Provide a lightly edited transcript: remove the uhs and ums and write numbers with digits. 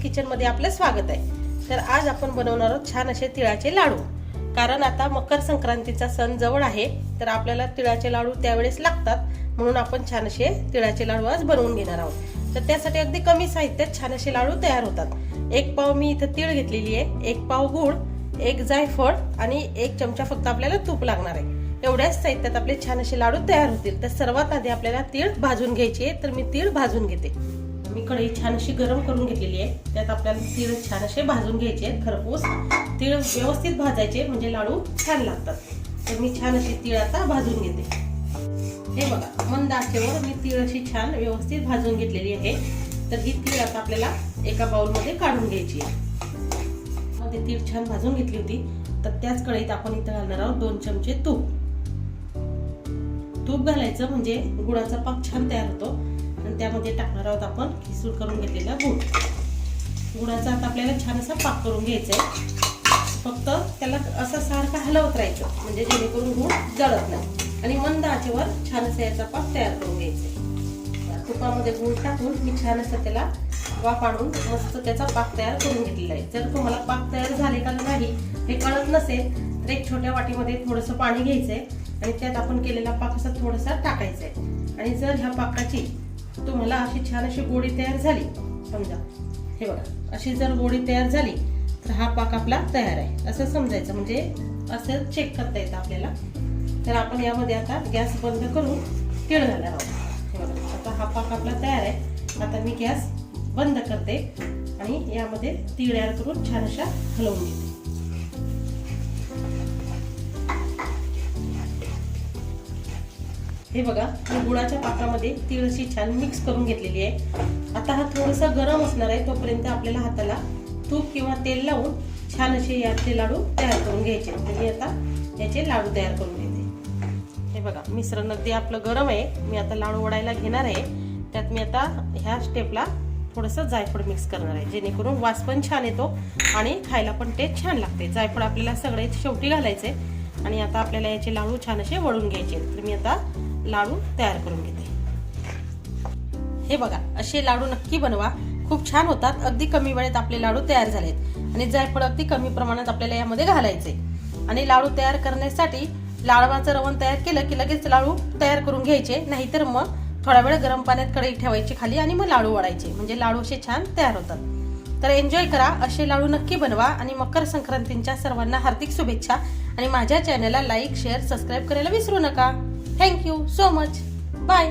Kitchen मध्ये आपलं स्वागत आहे। तर आज आपण बनवणार आहोत छान असे तिळाचे लाडू। कारण आता मकर संक्रांतीचा सण जवळ आहे, तर आपल्याला तिळाचे लाडू त्यावेळेस लागतात, म्हणून आपण छान असे तिळाचे लाडू आज बनवून घेणार आहोत। तर त्यासाठी अगदी कमी साहित्यात छान असे लाडू तयार होतात। 1 पाव मी इथे तीळ घेतलेली आहे, 1 पाव गूळ, 1 जायफळ आणि 1 चमचा फक्त आपल्याला तूप लागणार आहे। एवढ्याच साहित्यात आपले छान असे लाडू तयार होतील। तर सर्वात आधी आपल्याला तीळ भाजून घ्यायचे आहे, तर मी तीळ भाजून घेते। मी कढई छान अशी गरम करून घेतलेली आहे, त्यात आपल्याला तीळ छान असे भाजून घ्यायचे आहेत। खरपूस तीळ व्यवस्थित भाजायचे, म्हणजे लाडू छान लागतात। तर मी छान अशी तीळ आता भाजून घेते। हे बघा, मंद आचेवर मी तीळ अशी छान व्यवस्थित भाजून घेतलेली आहे। तर ही तीळ आता आपल्याला एका बाउल मध्ये काढून घ्यायची आहे। मध्ये तीळ छान भाजून घेतली होती, तर त्याच कढईत आपण इथे घालणार आहोत 2 चमचे तूप। तूप घालायचं म्हणजे गुळाचा पाक छान तयार होतो। आणि त्यामध्ये टाकणार आहोत आपण किसून करून घेतलेला गूळ। गुळाचा आता आपल्याला छान असा पाक करून घ्यायचा आहे। फक्त त्याला असं सारखं हलवत राहायचं, म्हणजे जेणेकरून गूळ जळत नाही। आणि मंद आचेवर छान असा याचा पाक तयार करून घ्यायचा। तुपामध्ये गूळ टाकून मी छान असं त्याला वाफ आणून मस्त त्याचा पाक तयार करून घेतलेला आहे। जर तुम्हाला पाक तयार झाले का नाही हे कळत नसेल, तर एक छोट्या वाटीमध्ये थोडंसं पाणी घ्यायचंय आणि त्यात आपण केलेला पाक असा थोडासा टाकायचा आहे। आणि जर ह्या पाकाची तुम्हाला अशी छान अशी गोळी तयार झाली, समजा हे बघा अशी जर गोळी तयार झाली, तर हा पाक आपला तयार आहे असं समजायचं, म्हणजे असं चेक करता येतं आपल्याला। तर आपण यामध्ये आता गॅस बंद करून तीळ घालणार आहोत। हे बघा, आता हा पाक आपला तयार आहे। आता मी गॅस बंद करते आणि यामध्ये तीळ ऍड करून छान अशा हलवून घेते। हे बघा, मी गुळाच्या पाकामध्ये तीळ अशी छान मिक्स करून घेतलेली आहे। आता हा थोडासा गरम असणार आहे, तोपर्यंत आपल्याला हाताला तूप किंवा तेल लावून छान असे याचे लाडू तयार करून घ्यायचे। मी आता याचे लाडू तयार करून घेते। हे बघा, मिश्रण अगदी आपलं गरम आहे। मी आता लाडू वडायला घेणार आहे। त्यात मी आता ह्या स्टेपला थोडंसं जायफळ मिक्स करणार आहे, जेणेकरून वास पण छान येतो आणि खायला पण टेस्ट छान लागते। जायफळ आपल्याला सगळे शेवटी घालायचे आणि आता आपल्याला याचे लाडू छान असे वळून घ्यायचे। तर मी आता लाडू तयार करून घेते। हे बघा, असे लाडू नक्की बनवा, खूप छान होतात। अगदी कमी वेळेत आपले लाडू तयार झालेत आणि जायफळ अगदी कमी प्रमाणात आपल्याला यामध्ये घालायचे। आणि लाडू तयार करण्यासाठी लाडवाचं रवण तयार केलं की लगेच लाडू तयार करून घ्यायचे, नाहीतर मग थोडा वेळ गरम पाण्यात कढई ठेवायची खाली आणि मग लाडू वळायचे, म्हणजे लाडू असे छान तयार होतात। तर एन्जॉय करा, असे लाडू नक्की बनवा। आणि मकर संक्रांतीच्या सर्वांना हार्दिक शुभेच्छा। आणि माझ्या चॅनलला लाईक, शेअर, सबस्क्राईब करायला विसरू नका। Thank you so much. Bye.